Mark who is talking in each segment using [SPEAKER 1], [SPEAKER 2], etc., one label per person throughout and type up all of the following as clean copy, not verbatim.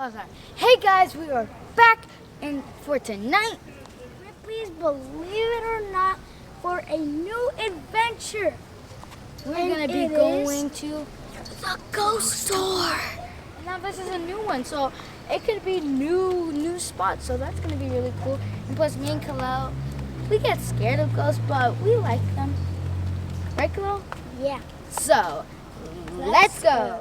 [SPEAKER 1] Oh, sorry. Hey guys, we are back for tonight. Ripley's, believe it or not, for a new adventure. We're gonna be going to the ghost store. Now this is a new one, so it could be new spots. So that's gonna be really cool. And plus, me and Kalel, we get scared of ghosts, but we like them. Right, Kalel? Yeah. So let's go.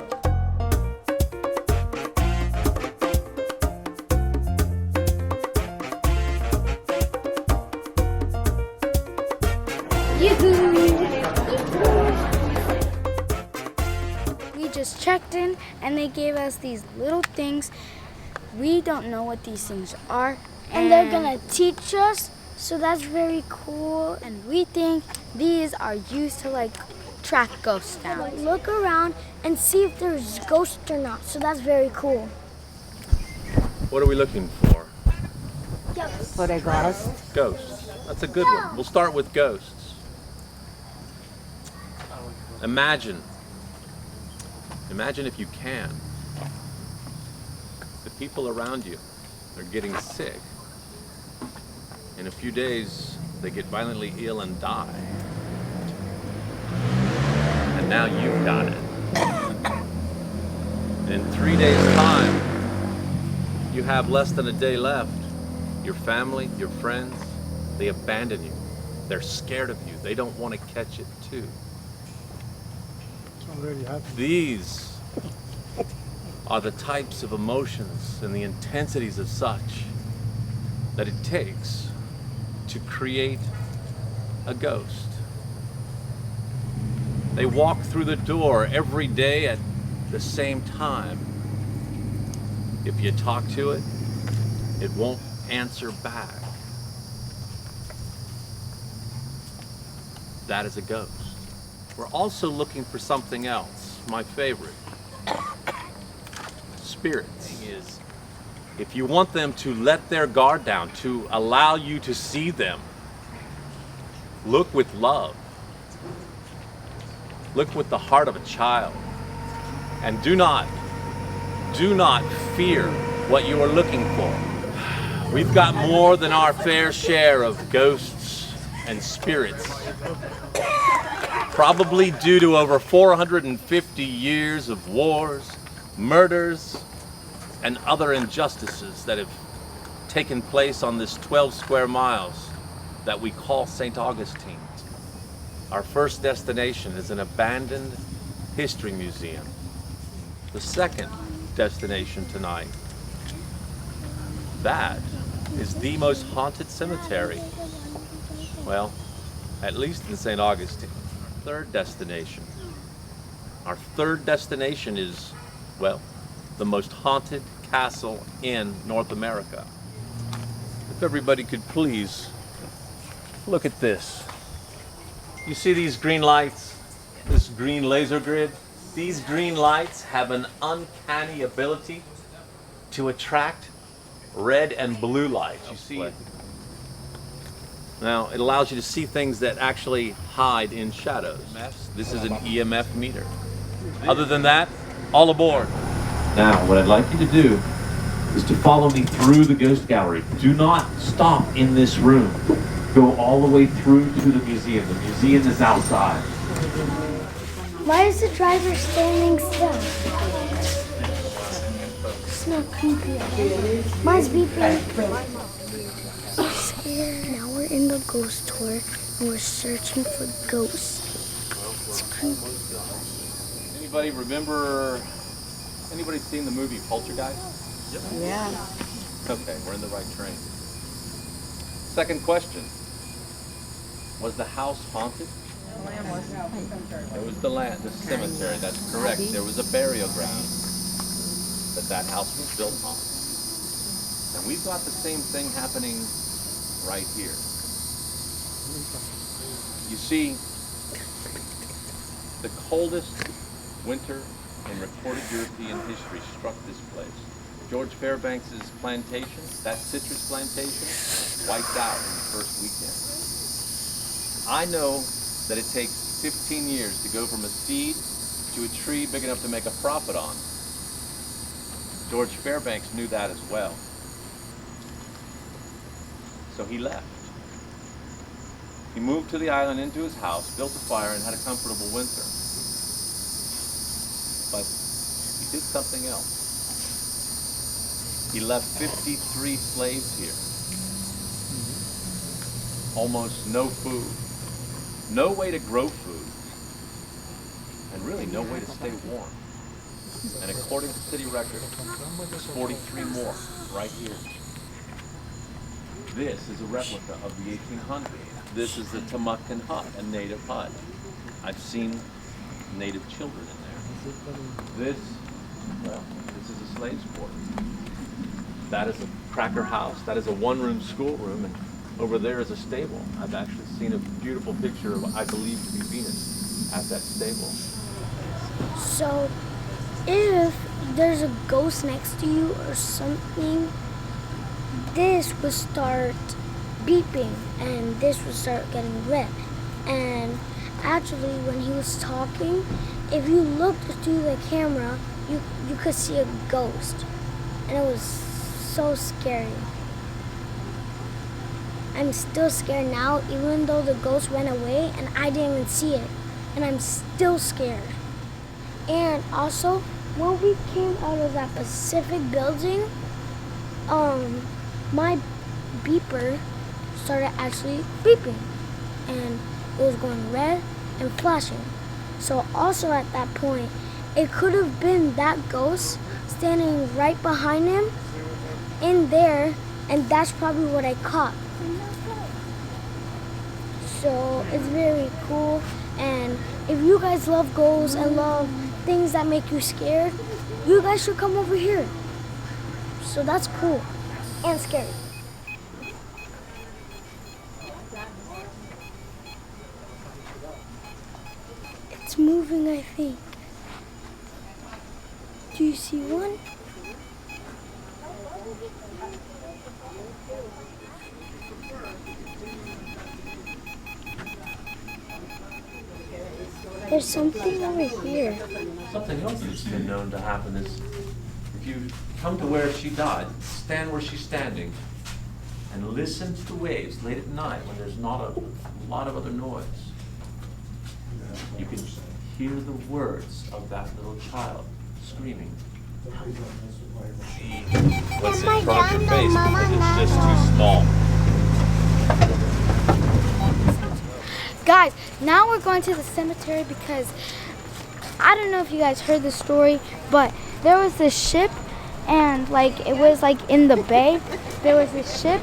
[SPEAKER 1] We just checked in and they gave us these little things. We don't know what these things are. And they're gonna teach us, so that's very cool. And we think these are used to track ghosts down. Look around and see if there's ghosts or not, so that's very cool.
[SPEAKER 2] What are we looking for?
[SPEAKER 1] Ghosts.
[SPEAKER 3] For a ghost?
[SPEAKER 2] Ghosts. That's a good one. We'll start with ghosts. Imagine if you can, the people around you are getting sick. In a few days, they get violently ill and die. And now you've got it. In 3 days' time, you have less than a day left. Your family, your friends, they abandon you. They're scared of you. They don't want to catch it too. These are the types of emotions and the intensities of such that it takes to create a ghost. They walk through the door every day at the same time. If you talk to it, it won't answer back. That is a ghost. We're also looking for something else, my favorite. Spirits. Is if you want them to let their guard down, to allow you to see them, look with love. Look with the heart of a child. And do not fear what you are looking for. We've got more than our fair share of ghosts and spirits. Probably due to over 450 years of wars, murders, and other injustices that have taken place on this 12 square miles that we call St. Augustine. Our first destination is an abandoned history museum. The second destination tonight, that is the most haunted cemetery, well, at least in St. Augustine. Third destination. Our third destination is, well, the most haunted castle in North America. If everybody could please look at this. You see these green lights? This green laser grid? These green lights have an uncanny ability to attract red and blue lights. You see? Now, it allows you to see things that actually hide in shadows. This is an EMF meter. Other than that, all aboard. Now, what I'd like you to do is to follow me through the ghost gallery. Do not stop in this room. Go all the way through to the museum. The museum is outside.
[SPEAKER 1] Why is the driver standing still? It's not creepy. Mine's beeping. Now we're in the ghost tour and we're searching for ghosts. It's creepy.
[SPEAKER 2] Anybody seen the movie Poltergeist?
[SPEAKER 3] Yep. Yeah.
[SPEAKER 2] Okay, we're in the right train. Second question. Was the house haunted? It was the cemetery, that's correct. There was a burial ground that house was built on. And we've got the same thing happening right here. You see, the coldest winter in recorded European history struck this place. George Fairbanks's plantation, that citrus plantation, wiped out in the first weekend. I know that it takes 15 years to go from a seed to a tree big enough to make a profit on. George Fairbanks knew that as well. So he left. He moved to the island into his house, built a fire, and had a comfortable winter. But he did something else. He left 53 slaves here. Almost no food, no way to grow food, and really no way to stay warm. And according to city records, there's 43 more right here. This is a replica of the 1800s. This is the Tamukan hut, a native hut. I've seen native children in there. This is a slave's quarter. That is a cracker house. That is a one-room schoolroom, and over there is a stable. I've actually seen a beautiful picture of what I believe to be Venus at that stable.
[SPEAKER 1] So, if there's a ghost next to you or something, this would start beeping and this would start getting red. And actually, when he was talking, if you looked through the camera, you could see a ghost. And it was so scary. I'm still scared now, even though the ghost went away and I didn't even see it. And I'm still scared. And also, when we came out of that Pacific building, my beeper started actually beeping. And it was going red and flashing. So also at that point, it could have been that ghost standing right behind him in there, and that's probably what I caught. So it's very cool, and if you guys love ghosts and love things that make you scared, you guys should come over here. So that's cool and scary. It's moving, I think. Do you see one? There's something over here.
[SPEAKER 2] Something else that's been known to happen is if you come to where she died, stand where she's standing, and listen to the waves late at night when there's not a lot of other noise. You can hear the words of that little child screaming. What's in front of your face because it's just too small.
[SPEAKER 1] Guys, now we're going to the cemetery because I don't know if you guys heard the story, but there was this ship and it was in the bay. There was this ship,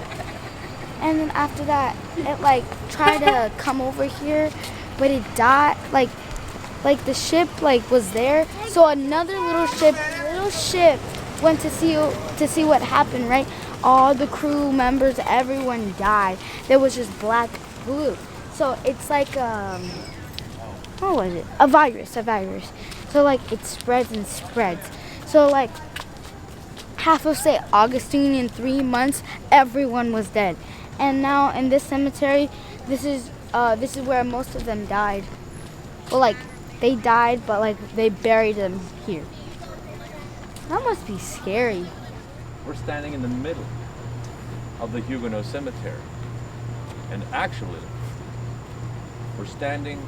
[SPEAKER 1] and then after that it tried to come over here, but it died. The ship was there, so another little ship went to see what happened, right? All the crew members, everyone died. There was just black glue. So it's what was it? A virus. So it spreads and spreads. So half of St. Augustine in 3 months, everyone was dead. And now in this cemetery, this is where most of them died. Well, they died, but they buried them here. That must be scary.
[SPEAKER 2] We're standing in the middle of the Huguenot Cemetery. And actually, we're standing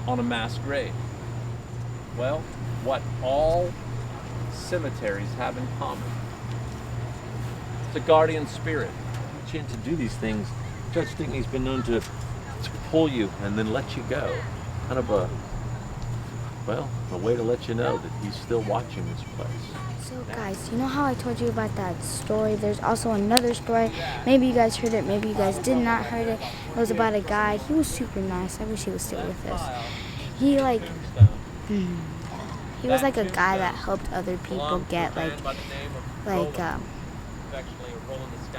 [SPEAKER 2] on a mass grave. Well, what all cemeteries have in common. It's a guardian spirit. Get you in to do these things. Judge Stickney's been known to pull you and then let you go. Kind of a way to let you know that he's still watching this place.
[SPEAKER 1] So guys, you know how I told you about that story? There's also another story. Maybe you guys heard it, maybe you guys did not heard it. It was about a guy. He was super nice. I wish he was still with us. He was a guy that helped other people get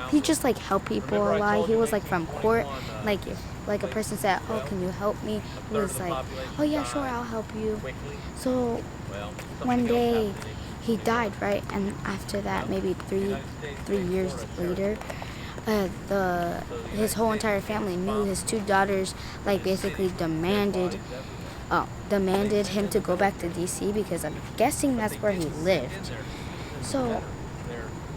[SPEAKER 1] he just helped people a lot. He was from court. If a person said, "Oh, can you help me?" He was "Oh yeah, sure, I'll help you." So one day he died, right? And after that, maybe three years later, his whole entire family knew. His 2 daughters basically demanded him to go back to DC because I'm guessing that's where he lived. So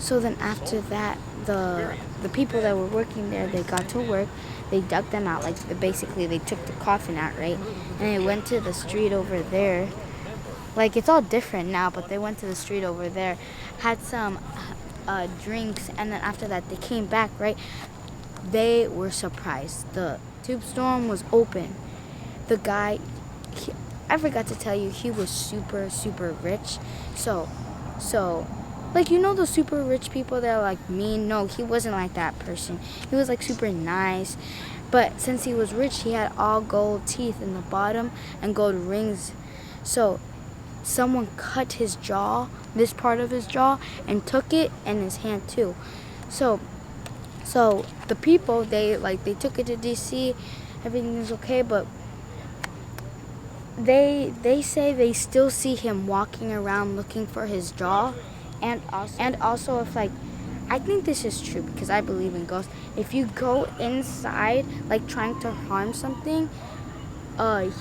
[SPEAKER 1] So then after that, the people that were working there, they got to work. They dug them out, like basically they took the coffin out, right? And they went to the street over there. Like it's all different now, but they went to the street over there, had some drinks, and then after that they came back, right? They were surprised. The tube storm was open. The guy, I forgot to tell you, he was super, super rich. So, like, you know those super rich people that are like mean? No, he wasn't like that person. He was like super nice. But since he was rich, he had all gold teeth in the bottom and gold rings. So someone cut his jaw, this part of his jaw, and took it, and his hand too. So the people, they took it to DC. Everything is okay, but they say they still see him walking around looking for his jaw. And also if like, I think this is true because I believe in ghosts. If you go inside like trying to harm something,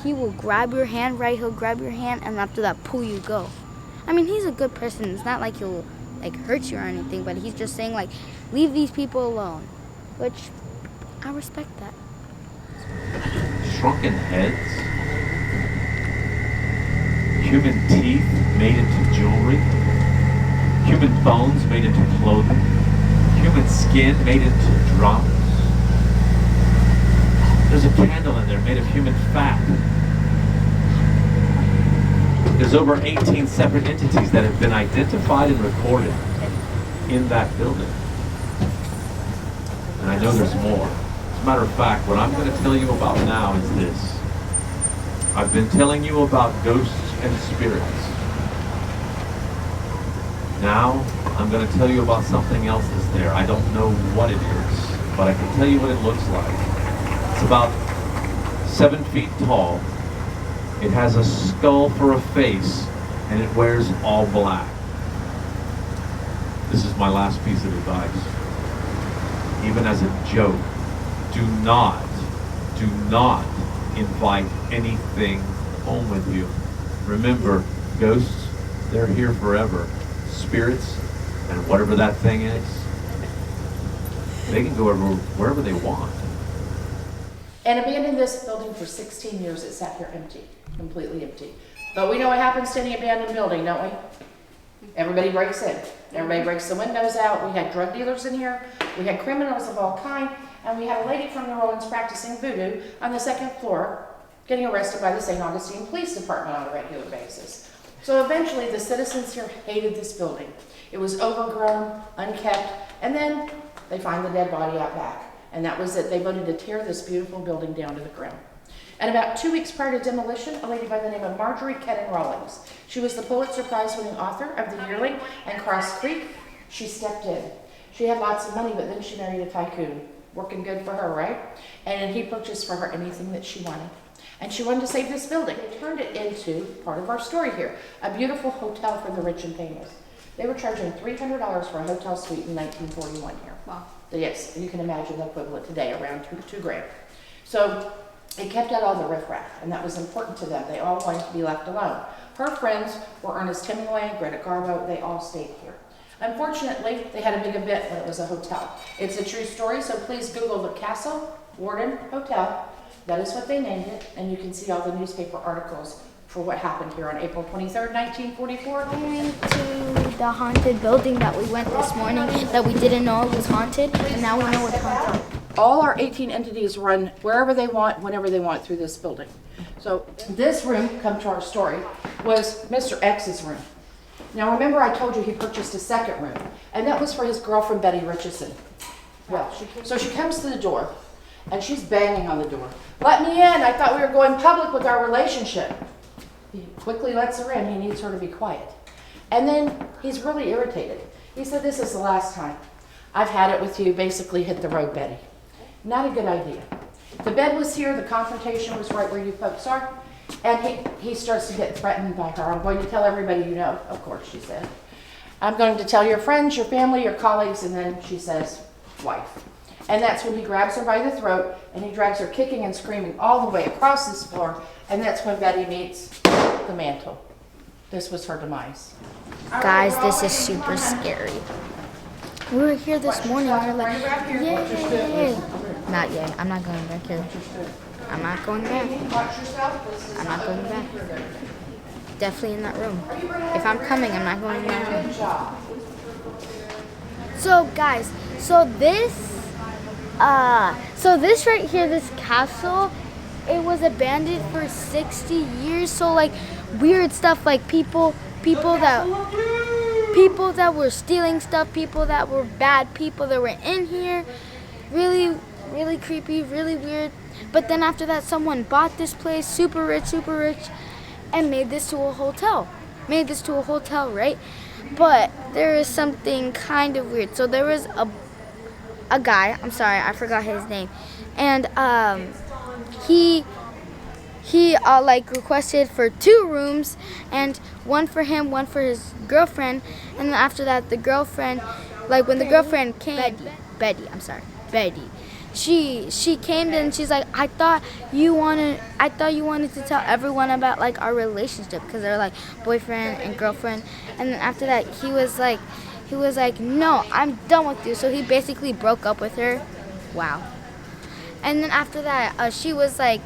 [SPEAKER 1] he will grab your hand, right? He'll grab your hand, and after that pull you go. I mean, he's a good person. It's not like he'll like hurt you or anything, but he's just saying like, leave these people alone, which I respect that.
[SPEAKER 2] Shrunken heads, human teeth made into jewelry, human bones made into clothing, human skin made into drums. There's a candle in there made of human fat. There's over 18 separate entities that have been identified and recorded in that building. And I know there's more. As a matter of fact, what I'm going to tell you about now is this. I've been telling you about ghosts and spirits. Now, I'm going to tell you about something else that's there. I don't know what it is, but I can tell you what it looks like. It's about 7 feet tall. It has a skull for a face, and it wears all black. This is my last piece of advice. Even as a joke, do not invite anything home with you. Remember, ghosts, they're here forever. Spirits, and whatever that thing is, they can go wherever they want.
[SPEAKER 3] And abandoned this building for 16 years. It sat here empty, completely empty. But we know what happens to any abandoned building, don't we? Everybody breaks in. Everybody breaks the windows out. We had drug dealers in here. We had criminals of all kinds. And we had a lady from New Orleans practicing voodoo on the 2nd floor, getting arrested by the St. Augustine Police Department on a regular basis. So eventually the citizens here hated this building. It was overgrown, unkept, and then they find the dead body out back. And that was it. They voted to tear this beautiful building down to the ground. And about 2 weeks prior to demolition, a lady by the name of Marjorie Canon Rawlings, she was the Pulitzer Prize winning author of The Yearling and Cross Creek. She stepped in. She had lots of money, but then she married a tycoon. Working good for her, right? And he purchased for her anything that she wanted. And she wanted to save this building. They turned it into part of our story here, a beautiful hotel for the rich and famous. They were charging $300 for a hotel suite in 1941 here.
[SPEAKER 1] Wow.
[SPEAKER 3] Yes, you can imagine the equivalent today, around two grand. So it kept out all the riffraff, and that was important to them. They all wanted to be left alone. Her friends were Ernest Hemingway, Greta Garbo. They all stayed here. Unfortunately, they had a big event when it was a hotel. It's a true story, so please Google the Castle Warden Hotel. That is what they named it, and you can see all the newspaper articles for what happened here on April 23rd, 1944.
[SPEAKER 1] Going to the haunted building that we went this morning that we didn't know it was haunted, and now we know it's haunted.
[SPEAKER 3] All our 18 entities run wherever they want, whenever they want through this building. So this room, come to our story, was Mr. X's room. Now remember I told you he purchased a second room, and that was for his girlfriend Betty Richardson. Well, so she comes to the door, and she's banging on the door. Let me in, I thought we were going public with our relationship. He quickly lets her in, he needs her to be quiet. And then he's really irritated. He said, this is the last time. I've had it with you, basically hit the road, Betty. Not a good idea. The bed was here, the confrontation was right where you folks are, and he starts to get threatened by her. I'm going to tell everybody you know, of course, she said. I'm going to tell your friends, your family, your colleagues, and then she says, wife. And that's when he grabs her by the throat, and he drags her kicking and screaming all the way across this floor, and that's when Betty meets the mantle. This was her demise.
[SPEAKER 1] Guys, this is super scary. We were here this morning. We were like, yay! Not yet. I'm not going back here. I'm not going back. I'm not going back. Definitely in that room. If I'm coming, I'm not going in that room. So guys, so this right here, this castle, it was abandoned for 60 years. So like weird stuff, like people that were stealing stuff, people that were bad people that were in here. Really, really creepy, really weird. But then after that, someone bought this place, super rich, and made this to a hotel. Right? But there is something kind of weird. So there was a guy, I'm sorry, I forgot his name. And he like requested for 2 rooms, and one for him, one for his girlfriend. And then after that, the girlfriend, like when the girlfriend came, Betty. She came in and she's like, I thought you wanted to tell everyone about like our relationship, because they're like boyfriend and girlfriend. And then after that, he was like, no, I'm done with you. So he basically broke up with her. Wow. And then after that, she was like,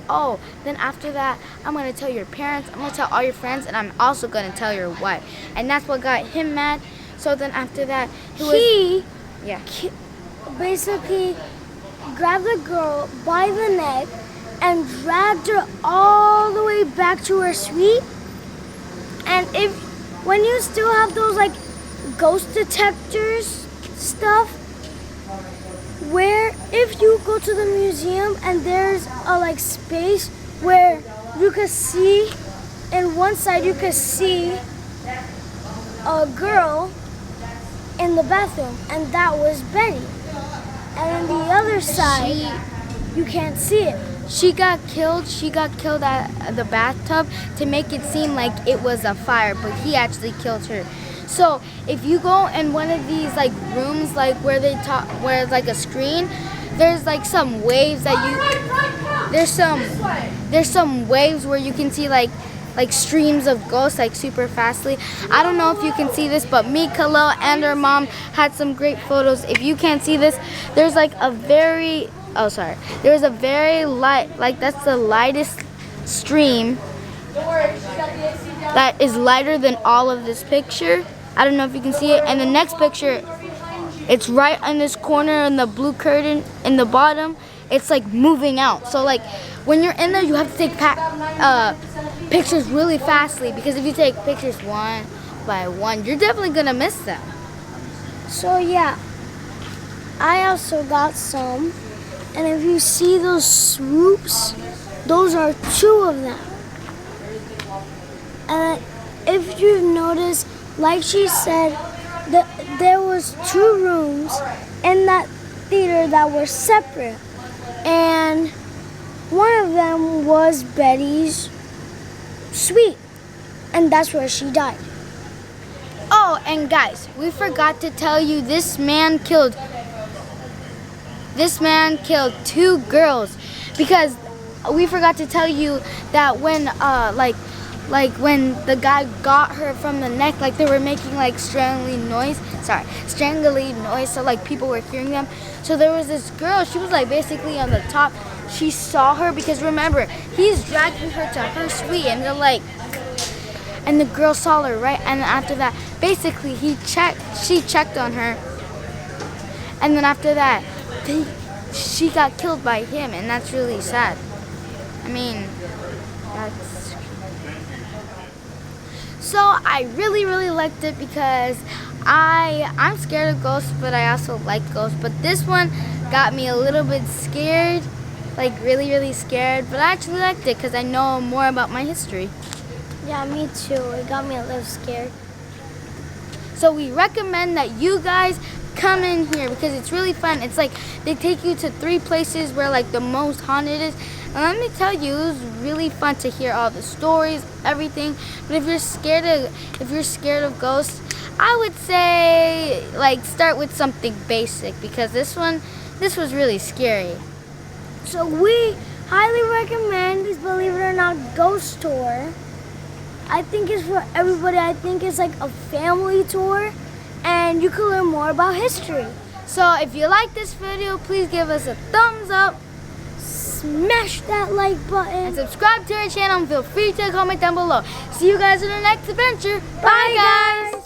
[SPEAKER 1] oh, then after that, I'm going to tell your parents, I'm going to tell all your friends, and I'm also going to tell your wife. And that's what got him mad. So then after that, he basically grabbed the girl by the neck and dragged her all the way back to her suite. And when you still have those like ghost detectors stuff, where if you go to the museum and there's a like space where you could see, in one side you could see a girl in the bathroom, and that was Betty. And on the other side, you can't see it. She got killed at the bathtub to make it seem like it was a fire, but he actually killed her. So if you go in one of these like rooms, like where it's like a screen, there's like some waves there's some waves where you can see like streams of ghosts, like super fastly. I don't know if you can see this, but me, Khalil, and her mom had some great photos. If you can't see this, there's like there's a very light, like that's the lightest stream that is lighter than all of this picture. I don't know if you can see it. And the next picture, it's right in this corner in the blue curtain in the bottom. It's like moving out. So like when you're in there, you have to take pictures really fastly, because if you take pictures one by one, you're definitely gonna miss them. So yeah, I also got some, and if you see those swoops, those are 2 of them. And if you've noticed, like she said, there was 2 rooms in that theater that were separate, and one of them was Betty's suite, and that's where she died. Oh, and guys, we forgot to tell you, this man killed 2 girls, because we forgot to tell you that when when the guy got her from the neck, like they were making like strangling noise, so like people were hearing them. So there was this girl, she was like basically on the top. She saw her, because remember, he's dragging her to her suite, and they're like, and the girl saw her, right? And after that, basically she checked on her, and then after that, she got killed by him, and that's really sad. I mean, that's... So I really, really liked it, because I'm scared of ghosts, but I also like ghosts. But this one got me a little bit scared, like really, really scared. But I actually liked it, because I know more about my history. Yeah, me too. It got me a little scared. So we recommend that you guys come in here, because it's really fun. It's like they take you to 3 places where like the most haunted is. And let me tell you, it was really fun to hear all the stories, everything. But if you're scared of ghosts, I would say like start with something basic, because this was really scary. So we highly recommend this Believe It or Not ghost tour. I think it's for everybody. I think it's like a family tour, and you can learn more about history. So if you like this video, please give us a thumbs up, smash that like button, and subscribe to our channel, and feel free to comment down below. See you guys in the next adventure. Bye guys!